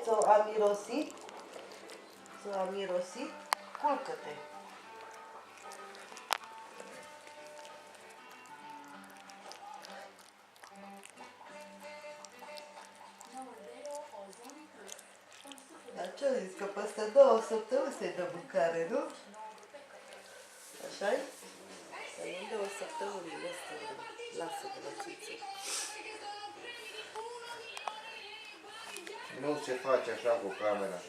a mirosit, culcă-te. Dar ce-o zis? Că peste 2 săptămâni să-i dă mâncare, nu? Așa-i? Dar în 2 săptămâni lasă de la țuțe. Nu se face așa cu camera.